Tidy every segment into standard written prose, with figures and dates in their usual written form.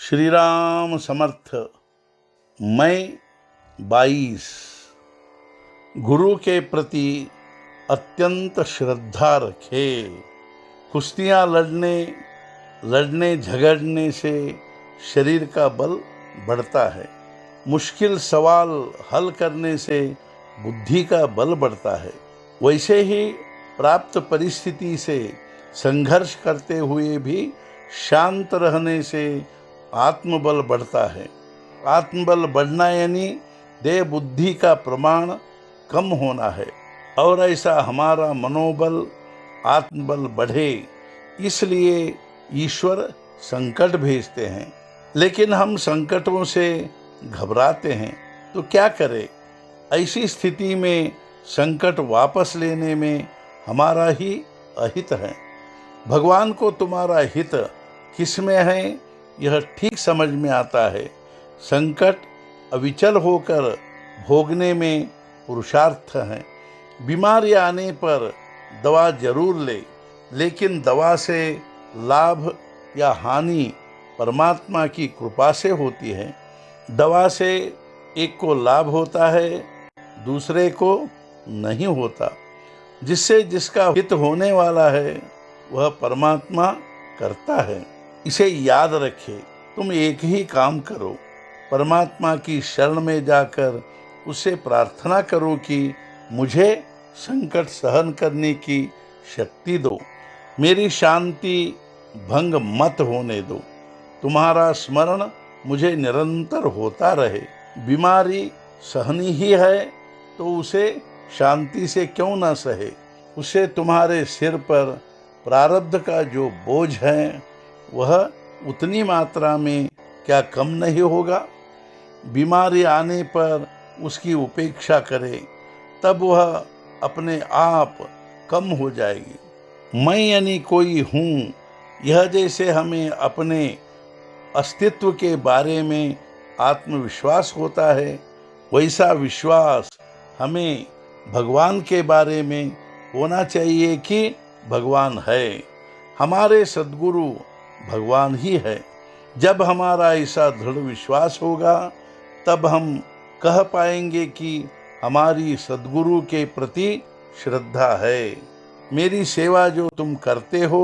श्री राम समर्थ। मैं 22 गुरु के प्रति अत्यंत श्रद्धा रखे। कुश्तियाँ लड़ने झगड़ने से शरीर का बल बढ़ता है। मुश्किल सवाल हल करने से बुद्धि का बल बढ़ता है। वैसे ही प्राप्त परिस्थिति से संघर्ष करते हुए भी शांत रहने से आत्मबल बढ़ता है। आत्मबल बढ़ना यानी देह बुद्धि का प्रमाण कम होना है। और ऐसा हमारा मनोबल आत्मबल बढ़े, इसलिए ईश्वर संकट भेजते हैं। लेकिन हम संकटों से घबराते हैं, तो क्या करें? ऐसी स्थिति में संकट वापस लेने में हमारा ही अहित है। भगवान को तुम्हारा हित किस में है, यह ठीक समझ में आता है। संकट अविचल होकर भोगने में पुरुषार्थ है। बीमारी आने पर दवा जरूर ले, लेकिन दवा से लाभ या हानि परमात्मा की कृपा से होती है। दवा से एक को लाभ होता है, दूसरे को नहीं होता। जिससे जिसका हित होने वाला है वह परमात्मा करता है। इसे याद रखे। तुम एक ही काम करो, परमात्मा की शरण में जाकर उससे प्रार्थना करो कि मुझे संकट सहन करने की शक्ति दो, मेरी शांति भंग मत होने दो। तुम्हारा स्मरण मुझे निरंतर होता रहे। बीमारी सहनी ही है तो उसे शांति से क्यों न सहे। उसे तुम्हारे सिर पर प्रारब्ध का जो बोझ है वह उतनी मात्रा में क्या कम नहीं होगा। बीमारी आने पर उसकी उपेक्षा करे, तब वह अपने आप कम हो जाएगी। मैं यानी कोई हूँ, यह जैसे हमें अपने अस्तित्व के बारे में आत्मविश्वास होता है, वैसा विश्वास हमें भगवान के बारे में होना चाहिए कि भगवान है। हमारे सद्गुरु भगवान ही है। जब हमारा ऐसा दृढ़ विश्वास होगा तब हम कह पाएंगे कि हमारी सद्गुरु के प्रति श्रद्धा है। मेरी सेवा जो तुम करते हो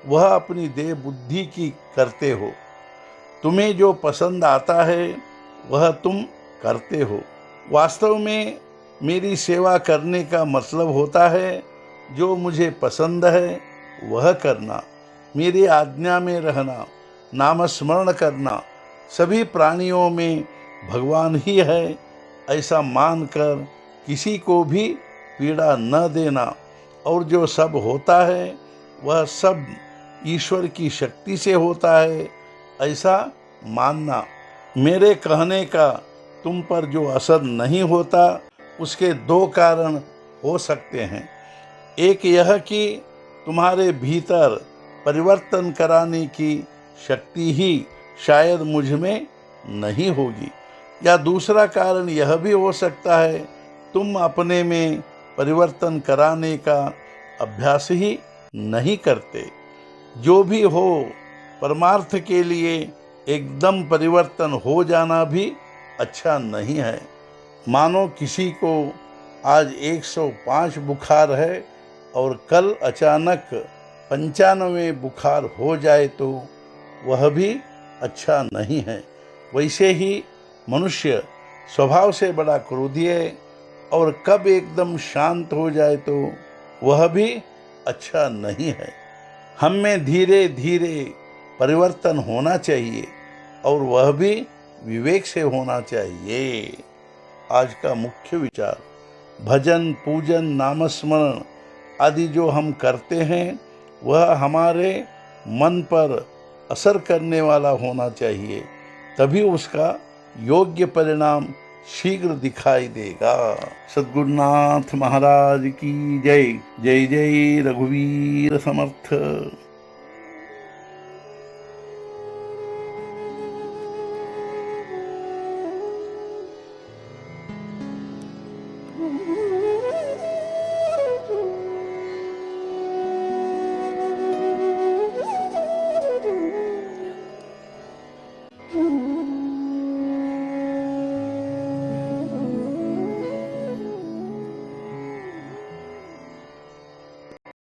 वह अपनी देह बुद्धि की करते हो। तुम्हें जो पसंद आता है वह तुम करते हो। वास्तव में मेरी सेवा करने का मतलब होता है जो मुझे पसंद है वह करना, मेरी आज्ञा में रहना, नाम स्मरण करना, सभी प्राणियों में भगवान ही है ऐसा मानकर किसी को भी पीड़ा न देना, और जो सब होता है वह सब ईश्वर की शक्ति से होता है ऐसा मानना। मेरे कहने का तुम पर जो असर नहीं होता उसके दो कारण हो सकते हैं। एक यह कि तुम्हारे भीतर परिवर्तन कराने की शक्ति ही शायद मुझ में नहीं होगी, या दूसरा कारण यह भी हो सकता है तुम अपने में परिवर्तन कराने का अभ्यास ही नहीं करते। जो भी हो, परमार्थ के लिए एकदम परिवर्तन हो जाना भी अच्छा नहीं है। मानो किसी को आज 105 बुखार है और कल अचानक 95 बुखार हो जाए तो वह भी अच्छा नहीं है। वैसे ही मनुष्य स्वभाव से बड़ा क्रोधी है और कब एकदम शांत हो जाए तो वह भी अच्छा नहीं है। हम में धीरे धीरे परिवर्तन होना चाहिए और वह भी विवेक से होना चाहिए। आज का मुख्य विचार, भजन पूजन नामस्मरण आदि जो हम करते हैं वह हमारे मन पर असर करने वाला होना चाहिए, तभी उसका योग्य परिणाम शीघ्र दिखाई देगा। सद्गुरुनाथ महाराज की जय। जय जय रघुवीर समर्थ।